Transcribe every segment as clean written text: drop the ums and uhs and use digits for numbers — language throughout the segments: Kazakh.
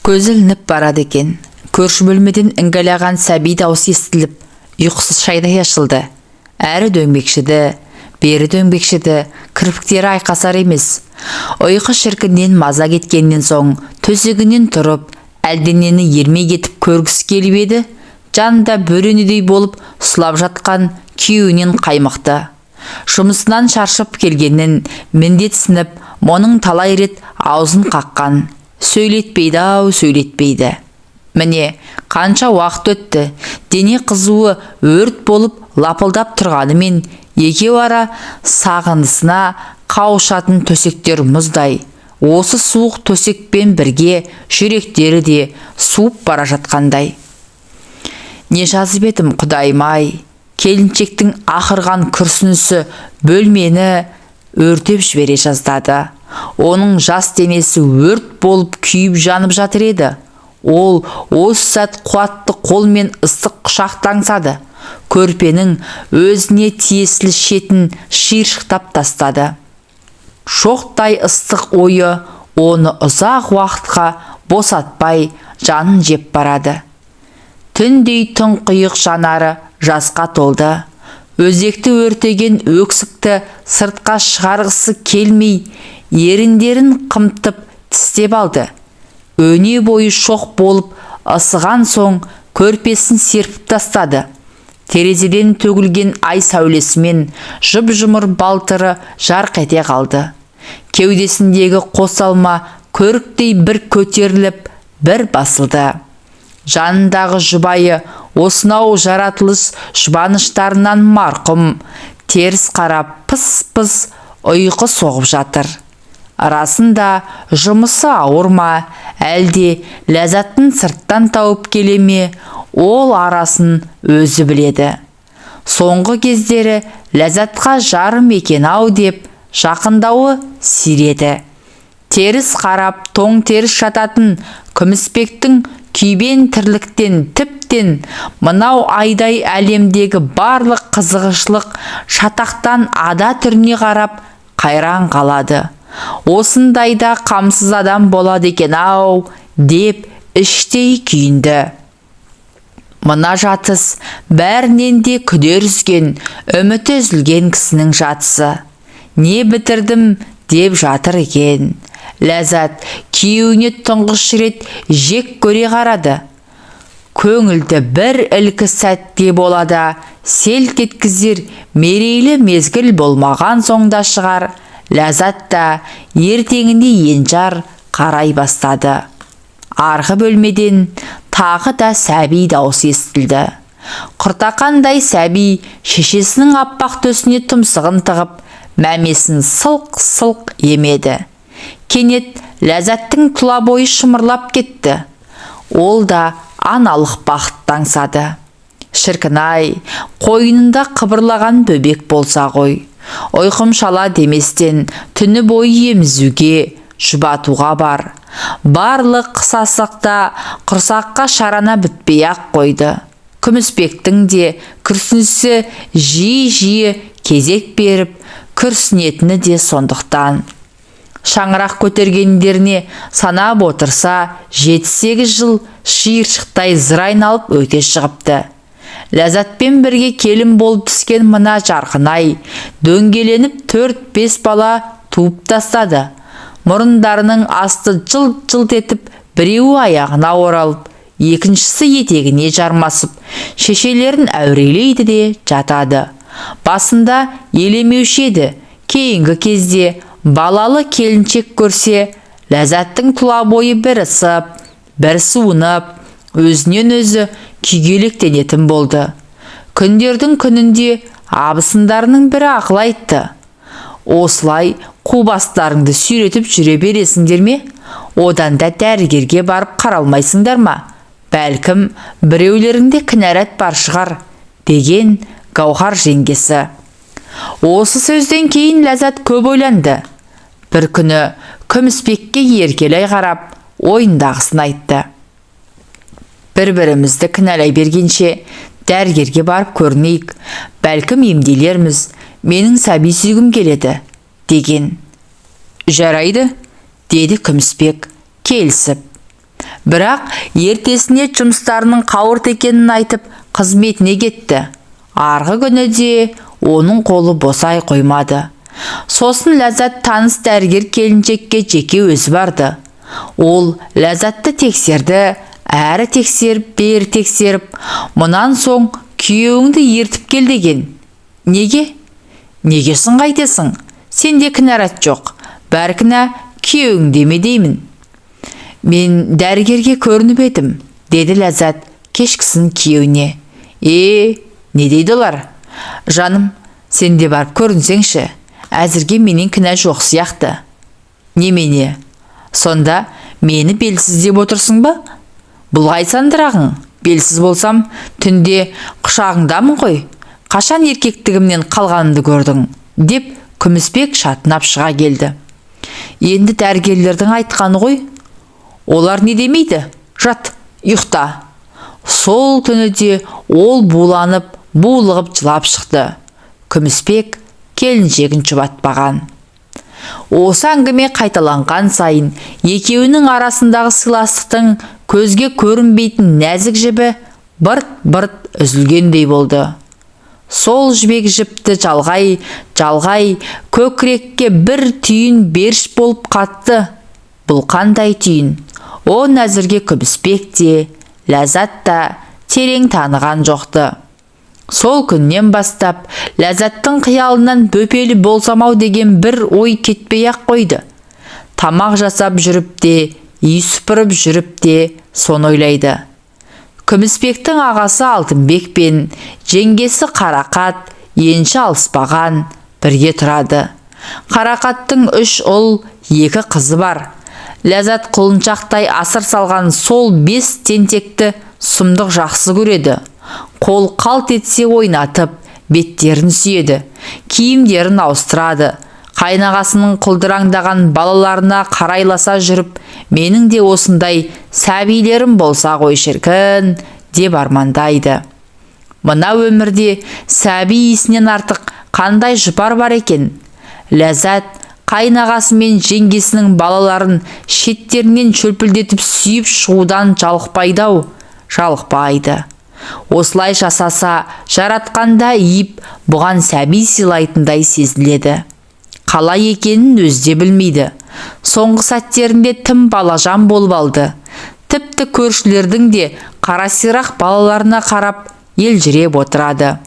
Көзі ілініп барады екен. Көрші бөлмеден іңгәлаған сәби даусы естіліп, ұйқысыз шайдай ашылды. Әрі дөңбекшіді, бері дөңбекшіді, кірпіктері айқасар емес. Ұйқы шіркіннен маза кеткеннен соң төсегінен тұрып, әлденені ермей кетіп көргісі келіп еді, жанында бөренедей болып сұлап жатқан күйеуінен қаймықты. Жұмысынан шаршап келгеннен міндетсініп, мұның талай рет аузын қаққан. Сөйлетпейді, сөйлетпейді. Міне, қанша уақыт өтті, дене қызуы өрт болып лапылдап тұрғанымен, екеу ара сағындысына қауышатын төсектер мұздай. Осы суық төсекпен бірге жүректері де суып бара жатқандай. Не жазып едім, құдайым-ай, келіншектің ақырған күрсінісі бөлмені өртеп жібере жаздады. Оның жас денесі өрт болып күйіп жанып жатыр еді. Ол осы сәт қуатты қолмен ыстық құшақтаңсады. Көрпенің өзіне тиесілі шетін шиыршықтап тастады. Шоқтай ыстық ойы оны ұзақ уақытқа босатпай жанын жеп барады. Түндей тұңқиық жанары жасқа толды. Өзекті өртеген өксікті сыртқа шығарғысы келмей, еріндерін қымтып тістеп алды. Өне бойы шоқ болып ысыған соң көрпесін серпіп тастады. Терезеден төгілген ай сәулесімен жып-жұмыр балтыры жарқ ете қалды. Кеудесіндегі қосалма көріктей бір көтеріліп, бір басылды. Жанындағы жұбайы осынау жаратылыс жұбаныштарынан марқұм, теріс қарап пыс-пыс ұйқы соғып жатыр. Арасында жұмысы ауыр ма, әлде ләззатын сырттан тауып келе ме, ол арасын өзі біледі. Соңғы кездері ләззатқа жарым екен-ау деп жақындауы сиреді. Теріс қарап тоң теріс жататын күміспектің күйбен тірліктен тіптен мынау айдай әлемдегі барлық қызығышлық шатақтан ада түріне қарап қайран қалады. Осындайда қамсыз адам болады екен-ау деп іштей күйінді. Мына жатыс бәрінен де күдер үзген, үміті үзілген кісінің жатысы. Не бітірдім деп жатыр екен. Ләззат күйеуіне тұңғыш рет жек көре қарады. Көңілді бір ілкі сәтте болады, селт еткізер мерейлі мезгіл болмаған соңда шығар. Ләззат та ертеңіне енжар қарай бастады. Арғы бөлмеден тағы да сәби даусы естілді. Құртақандай сәби шешесінің аппақ төсіне тұмсығын тығып, мәмесін сылқ-сылқ емеді. Кенет Ләззаттың тұла бойы шымырлап кетті. Ол да аналық бақыт аңсады. Шіркін-ай, қойнында қыбырлаған бөбек болса ғой. Ойқым шала деместен түні бойы емізуге, жұбатуға бар. Барлық қысасықта құрсаққа шарана бітпей-ақ қойды. Күміспектің де күрсінісі жиі-жиі кезек беріп, күрсінетіні де сондықтан. Шаңырақ көтергендеріне санап отырса, 7-8 жыл шиыршықтай зыр айналып өте шығыпты. Ләззатпен бірге келін болып түскен мына жарқынай дөңгеленіп 4-5 бала туып тастады. Мұрындарының асты жылт-жылт етіп, біреуі аяғына оралып, екіншісі етегіне жармасып, шешелерін әурелейді де жатады. Басында елемеуші еді. Кейінгі кезде балалы келіншек көрсе, Ләззаттың тұла бойы бір ысып, бір суынып, өзінен өзі күйгелектенетін болды. Күндердің күнінде абысындарының бірі ақыл айтты. Осылай қубастарыңды сүйретіп жүре бересіңдер ме? Одан да дәрігерге барып қаралмайсыңдар ма? Бәлкім, біреулеріңде кінәрат бар шығар, деген Гаухар жеңгесі. Осы сөзден кейін Ләззат көп ойланды. Бір күні күміспекке еркелей қарап, ойындағысын айтты. Бір-бірімізді кінәлай бергенше, дәрігерге барып көрінейік, бәлкім емделерміз, менің сәби сүйгім келеді, деген. Жарайды, деді күміспек келісіп. Бірақ ертесіне жұмыстарының қауырт екенін айтып қызметіне кетті. Арғы күні де оның қолы босай қоймады. Сосын Ләззат таныс дәрігер келіншекке жеке өзі барды. Ол Ләззатты тексерді, әрі тексеріп, бері тексеріп, мұнан соң күйеуіңді ертіп кел деген. Неге? Негесін қайтесің? Сенде кінәрат жоқ. Бәр кінә күйеуіңде ме деймін. Мен дәрігерге көрініп едім, деді Ләззат кешкісін күйеуіне. Не дейді олар? Жаным, сен де барып көрінсеңші. Әзірге менен кінә жоқ сияқты. Немене? Сонда мені белсіз деп отырсың ба? Бұлғай сандырағың. Белсіз болсам, түнде құшағыңдамын ғой. Қашан еркектігімнен қалғанымды көрдің? Деп Күмісбек шатынап шыға келді. Енді дәрігерлердің айтқаны ғой. Олар не демейді? Жат, ұйықта. Сол түні де ол буланып, булығып жылап шықты. Күмісбек келіншегін жұбатпаған. Осы әңгіме қайталанған сайын екеуінің арасындағы сыйластықтың көзге көрінбейтін нәзік жібі бырт-бырт үзілгендей болды. Сол жібек жіпті жалғай көкірекке бір түйін беріш болып қатты. Бұл қандай түйін? О әзірге Күмісбек те, Ләззат та терең таныған жоқты. Сол күннен бастап Ләззаттың қиялынан бөпелі болсамау деген бір ой кетпей-ақ қойды. Тамақ жасап жүріп те, үй сыпырып жүріп те соны ойлайды. Күмісбектің ағасы Алтынбек пен жеңгесі Қарақат енші алыспаған, бірге тұрады. Қарақаттың 3 ұл, 2 қызы бар. Ләззат құлыншақтай асыр салған сол 5 тентекті сұмдық жақсы көреді. Қол қалт етсе ойнатып, беттерін сүйеді, киімдерін ауыстырады. Қайнағасының құлдыраңдаған балаларына қарайласа жүріп, менің де осындай сәбилерім болса ғой шіркін, деп армандайды. Мына өмірде сәби исінен артық қандай жұпар бар екен? Ләззат қайнағасы мен жеңгесінің балаларын шеттерінен шөлпілдетіп сүйіп шығудан жалықпайды. Осылай жасаса, жаратқанда иіп, бұған сәби сыйлайтындай сезіледі. Қалай екенін өзде білмейді. Соңғы сәттерінде тым балажан болып алды. Тіпті көршілердің де қарасирақ балаларына қарап елжіреп отырады.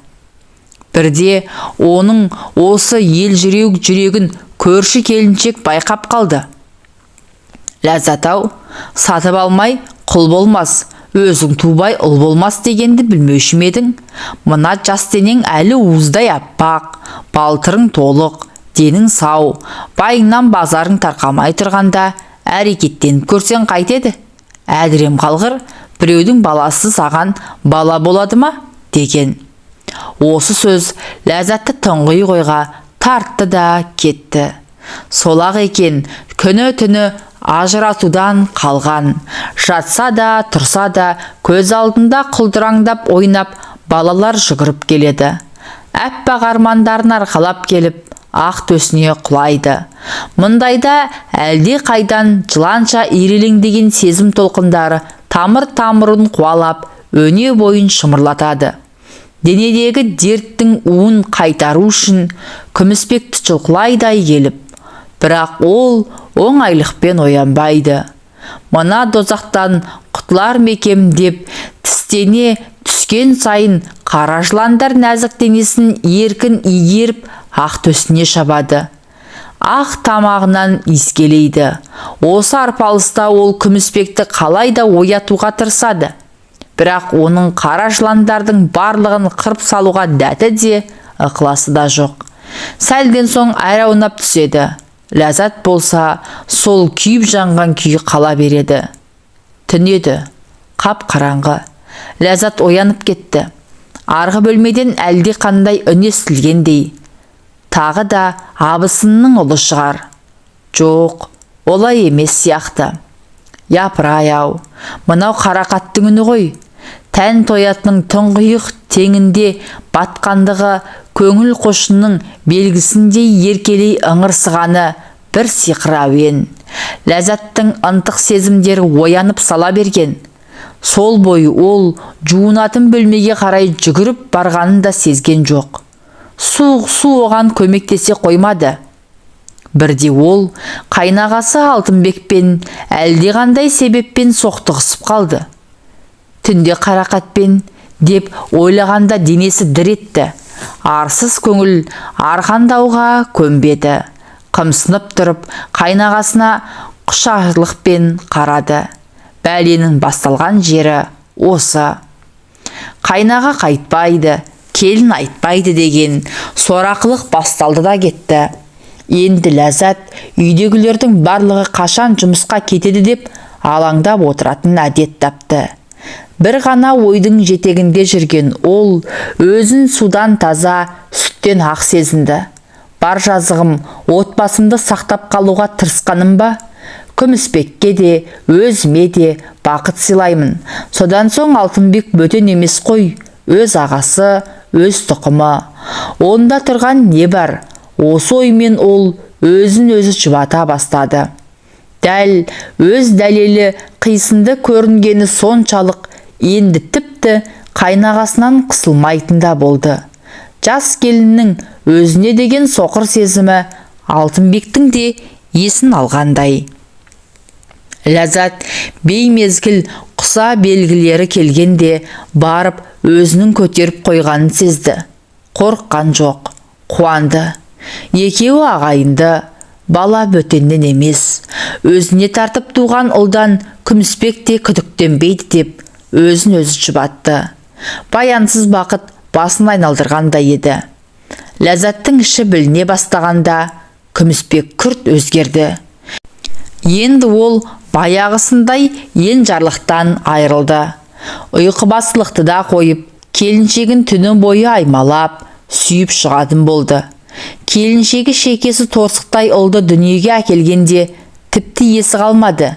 Бірде оның осы елжіреуік жүрегін көрші келіншек байқап қалды. Ләззат-ау, сатып алмай құл болмас, өзің тубай ұл болмас дегенді білмеуші ме едің? Мына жас денең әлі уыздай аппақ, балтырың толық, денің сау, байыңнан базарың тарқамай тұрғанда әрекеттеніп көрсең қайтеді? Әдірем қалғыр, біреудің баласы саған бала болады ма? деген. Осы сөз Ләззатты тұңғи қойға тартты да кетті. Солақ екен, күні-түні ажыратудан қалған. Жатса да, тұрса да, көз алдында құлдыраңдап ойнап, балалар жүгіріп келеді. Әппақ армандарын арқалап келіп, ақ төсіне құлайды. Мұндайда әлде қайдан жыланша ирелеңдеген сезім толқындары тамыр-тамырын қуалап, өне бойын шымырлатады. Денедегі дерттің уын қайтару үшін Күмісбекті жұлқылайдай келіп, бірақ ол оңайлықпен оянбайды. Мына дозақтан құтылар мекем деп тістене түскен сайын қара жыландар нәзік денесін еркін игеріп ақ төсіне шабады. Ақ тамағынан иіскелейді. Осы арпалыста ол Күмісбекті қалайда оятуға тырысады. Бірақ оның қара жыландардың барлығын қырып салуға дәті де, ықыласы да жоқ. Сәлден соң айраунап түседі. Ләззат болса, сол күйіп жанған күйі қала береді. Түн еді, қап қараңғы. Ләззат оянып кетті. Арғы бөлмеден әлде қандай үн естілгендей. Тағы да абысынның ұлы шығар. Жоқ, олай емес сияқты. Япыр-ай-ау, мынау Қарақаттың үні ғой. Тән тоятының тұңғиық теңінде батқандығы көңіл қошының белгісіндей еркелей ыңырсығаны бір сиқыр әуен. Ләззаттың ынтық сезімдері оянып сала берген. Сол бойы ол жуынатын бөлмеге қарай жүгіріп барғанын да сезген жоқ. Су оған көмектесе қоймады. Бірде ол қайнағасы Алтынбекпен әлдеқандай себеппен соқтығысып қалды. Түнде Қарақатпен деп ойлағанда денесі дір етті. Арсыз көңіл арқандауға көнбеді. Қымсынып тұрып қайнағасына құшырлықпен қарады. Бәленің басталған жері осы. Қайнаға қайтпайды, келін айтпайды деген сорақылық басталды да кетті. Енді Ләззат үйдегілердің барлығы қашан жұмысқа кетеді деп алаңдап отыратын әдет тапты. Бір ғана ойдың жетегінде жүрген ол өзін судан таза, сүттен ақ сезінді. Бар жазығым отбасымды сақтап қалуға тырысқаным ба? Күмісбекке де, өзіме де бақыт сыйлаймын. Содан соң Алтынбек бөтен емес қой, өз ағасы, өз тұқымы. Онда тұрған не бар? Осы оймен ол өзін өзі жұбата бастады. Дәл өз дәлелі қисынды көрінгені соншалық енді тіпті қайнағасынан қысылмайтын да болды. Жас келіннің өзіне деген соқыр сезімі Алтынбектің де есін алғандай. Ләззат беймезгіл құса белгілері келгенде барып өзінің көтеріп қойғанын сезді. Қорыққан жоқ, қуанды. Екеуі ағайынды, бала бөтеннен емес. Өзіне тартып туған ұлдан Күмісбек те күдіктенбейді деп өзін өзі жұбатты. Баянсыз бақыт басын айналдырғандай еді. Ләззаттың іші біліне бастағанда Күмісбек күрт өзгерді. Енді ол баяғысындай енжарлықтан айырылды. Ұйқыбастылықты да қойып, келіншегін түні бойы аймалап, сүйіп шығатын болды. Келіншегі шекесі торсықтай ұлды дүниеге әкелгенде тіпті есі қалмады.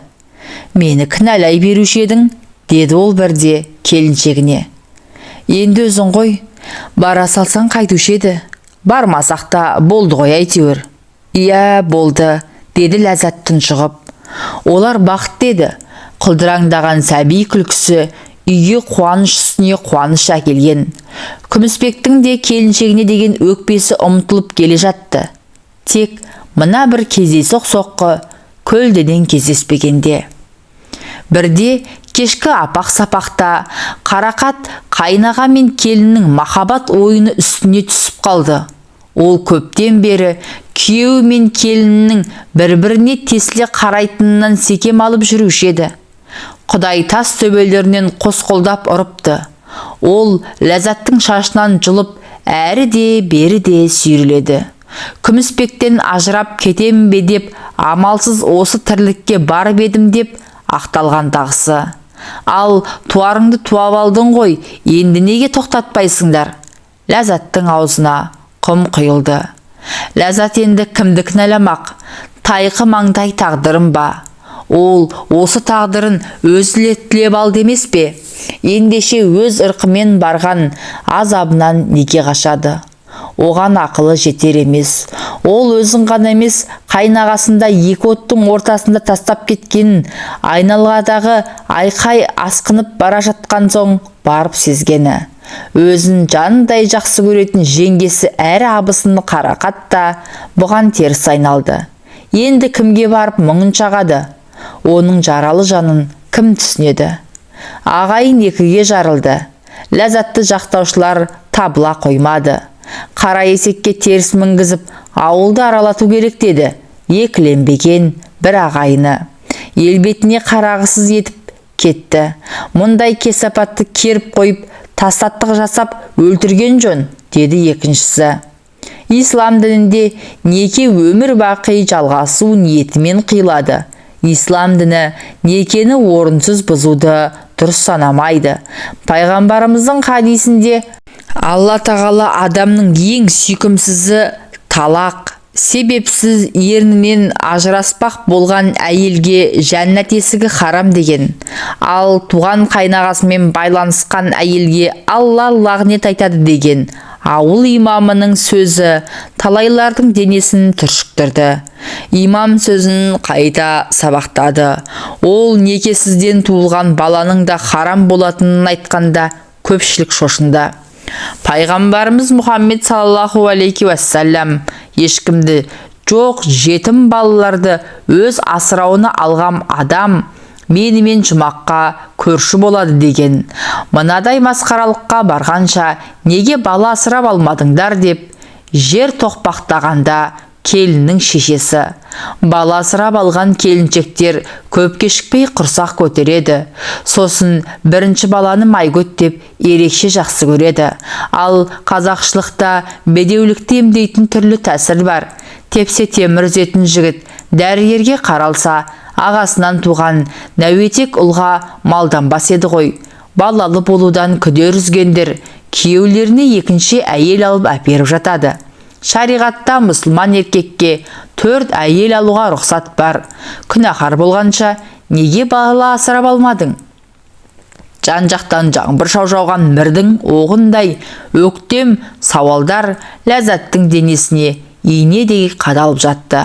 Мені кінәлай беруші едің, деді ол бірде келіншегіне. Енді өзің ғой, бара салсаң қайтушы еді. Бармасақ та болды ғой әйтеуір. Иә, болды, деді Ләззат тұншығып. Олар бақыт деді. Құлдыраңдаған сәби күлкісі үйге қуаныш үстіне қуаныш әкелген. Күмісбектің де келіншегіне деген өкпесі ұмытылып келе жатты. Тек мына бір кездейсоқ соққы көлденең кездеспегенде. Бірде кешкі апақ-сапақта Қарақат қайнаға мен келіннің махаббат ойыны үстіне түсіп қалды. Ол көптен бері күйеуі мен келіннің бір-біріне тесіле қарайтынынан секем алып жүруші еді. Құдай тас төбелерінен қосқолдап ұрыпты. Ол Ләззаттың шашынан жұлып, әрі де бері де сүйреледі. Күмісбектен ажырап кетем бе деп, амалсыз осы тірлікке барып едім деп ақталғандағысы. Ал туарыңды туап алдың ғой, енді неге тоқтатпайсыңдар? Ләззаттың аузына құм құйылды. Ләззат енді кімді кінәламақ? Тайқы маңдай тағдырым ба? Ол осы тағдырын өзі тілеп алды емес пе? Ендеше өз ырқымен барған азабынан неге қашады? Оған ақылы жетер емес. Ол өзін ғана емес, қайнағасында екі оттың ортасында тастап кеткенін айналадағы айқай асқынып бара жатқан соң барып сезгені. Өзін жанындай жақсы көретін жеңгесі әрі абысыны Қарақат та бұған теріс айналды. Енді кімге барып мұңын шағады? Оның жаралы жанын кім түсінеді? Ағайын екіге жарылды. Ләззатты жақтаушылар табыла қоймады. Қара есекке теріс мінгізіп, ауылды аралату керек деді екіленбеген бір ағайыны. Ел бетіне қарағысыз етіп кетті. Мұндай кесапатты керіп қойып, тастаттық жасап өлтірген жөн, деді екіншісі. Ислам дінінде неке өмір бақи жалғасу ниетімен қиылады. Ислам діні некені орынсыз бұзуды дұрыс санамайды. Пайғамбарымыздың хадисінде Алла тағала адамның ең сүйкімсізі талақ, себепсіз ерінен ажыраспақ болған әйелге жәннат есігі харам деген. Ал туған қайнағасымен байланысқан әйелге Алла лағнет айтады деген Ауыл имамының сөзі талайлардың денесін түршіктірді. Имам сөзін қайта сабақтады. Ол некесізден туылған баланың да харам болатынын айтқанда көпшілік шошынды. Пайғамбарымыз Мұхаммед саллаллаху алейхи уассалам ешкімді жоқ жетім балаларды өз асырауына алған адам менімен жұмаққа көрші болады деген. Мынадай масқаралыққа барғанша неге бала асырап алмадыңдар деп жер тоқпақтағанда келіннің шешесі: бала асырап алған келіншектер көп кешікпей құрсақ көтереді, сосын бірінші баланы майгөт деп ерекше жақсы көреді. Ал қазақшылықта бедеулікті емдейтін түрлі тәсіл бар. Тепсе темір үзетін жігіт дәрігерге қаралса, ағасынан туған нәуетек ұлға малданбас еді ғой. Балалы болудан күдер үзгендер күйеулеріне екінші әйел алып әперіп жатады. Шариғатта мұсылман еркекке 4 әйел алуға рұқсат бар. Күнәһар болғанша неге бала асырап алмадың? Жан-жақтан жаңбыр жауған мірдің оғындай өктем сауалдар Ләззаттың денесіне инедей қадалып жатты.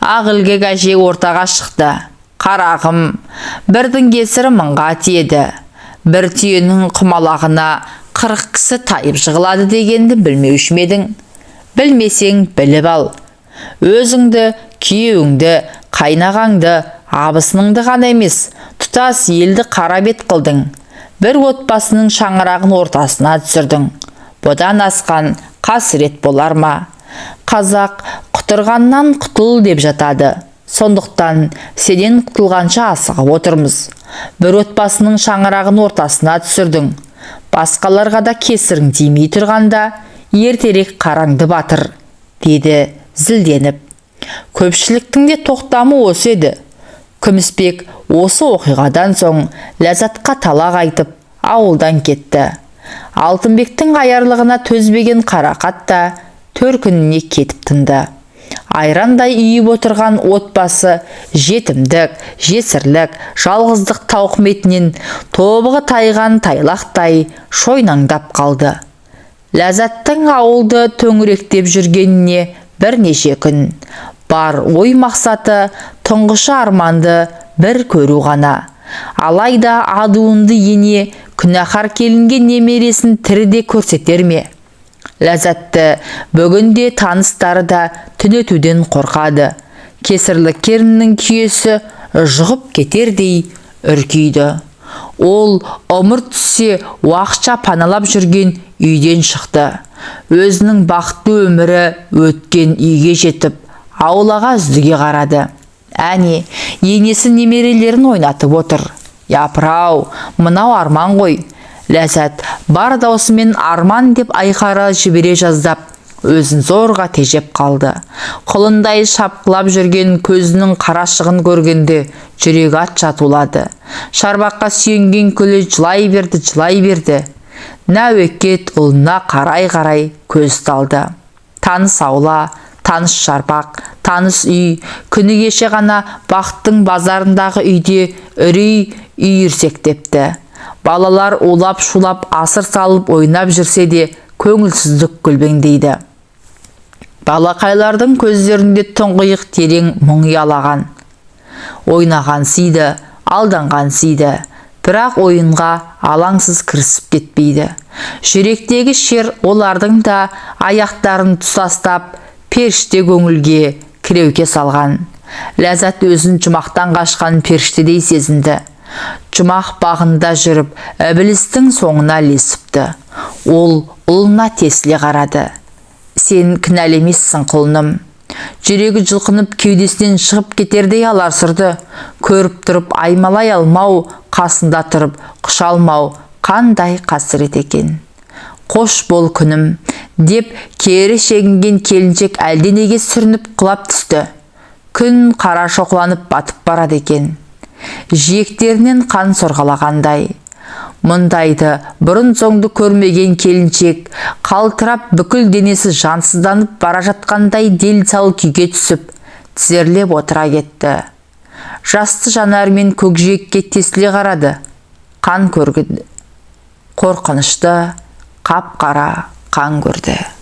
Ағылгек әже ортаға шықты. Қарағым, бірдің кесірі мыңға тиеді. Бір түйенің құмалағына 40 кісі тайып жығылады дегенді білмеуші ме едің? Білмесең біліп ал. Өзіңді, күйеуіңді, қайнағаңды, абысыныңды ғана емес, тұтас елді қара бет қылдың. Бір отбасының шаңырағын ортасына түсірдің. Бұдан асқан қасірет болар ма? Қазақ құтырғаннан құтыл деп жатады. Сондықтан сенен құтылғанша асығып отырмыз. Бір отбасының шаңырағын ортасына түсірдің. Басқаларға да кесірің тимей тұрғанда ертерек қараңды батыр, деді зілденіп. Көпшіліктің де тоқтамы осы еді. Күмісбек осы оқиғадан соң Ләззатқа талақ айтып ауылдан кетті. Алтынбектің аярлығына төзбеген Қарақат та 4 күніне кетіп тынды. Айрандай үйіп отырған отбасы жетімдік, жесірлік, жалғыздық тауқыметінен тобығы тайған тайлақтай шойнаңдап қалды. Ләззаттың ауылды төңіректеп жүргеніне бірнеше күн. Бар ой мақсаты тұңғышы арманды бір көру ғана. Алайда адуынды ене күнәһар келінге немересін тіріде көрсетер ме? Ләззатты бүгінде таныстары да түнетуден қорқады. Кесірлі керіннің күйесі жұғып кетердей үркейді. Ол ұмыр түссе уақытша паналап жүрген үйден шықты. Өзінің бақытты өмірі өткен үйге жетіп, аулаға үздіге қарады. Әне, енесі немерелерін ойнатып отыр. Япыр-ау, мынау арман ғой. Ләззат бар даусымен арман деп айқара жібере жаздап, өзін зорға тежеп қалды. Құлындай шапқылап жүрген көзінің қарашығын көргенде жүрегі ат жатулады. Шарбаққа сүйенген күлі жылай берді. Нәуекет ұлына қарай көз талды. Таныс аула, таныс шарбақ, таныс үй, күні кеше ғана бақыттың базарындағы үйде үрей үйірсектепті. Балалар улап-шулап асыр салып ойнап жүрсе де көңілсіздік көлбеңдейді. Балақайлардың көздерінде тұңғиық терең мұң ұялаған. Ойнаған сиді, алданған сиді, бірақ ойынға алаңсыз кірісіп кетпейді. Жүректегі шер олардың да аяқтарын тұтастап, періште көңілге кіреуке салған. Ләззат өзін жұмақтан қашқан періштедей сезінді. Жұмақ бағында жүріп, Іблістің соңына ілесіпті. Ол ұлына тесіле қарады. Сен кінәлемессің құлыным. Жүрегі жылқынып кеудесінен шығып кетердей аларсырды. Көріп тұрып аймалай алмау, қасында тұрып құша алмау қандай қасірет екен. Қош бол күнім, деп кері шегінген келіншек әлденеге сүрініп құлап түсті. Күн қара шоқланып батып барады екен. Жиектерінен қан сорғалағандай. Мұндайды бұрын соңды көрмеген келіншек қалтырап бүкіл денесі жансызданып бара жатқандай дел-сал күйге түсіп, тізерлеп отыра кетті. Жасты жанармен көкжиекке тесіле қарады. Қан көргенді. Қорқынышты, қап-қара, қан көрді.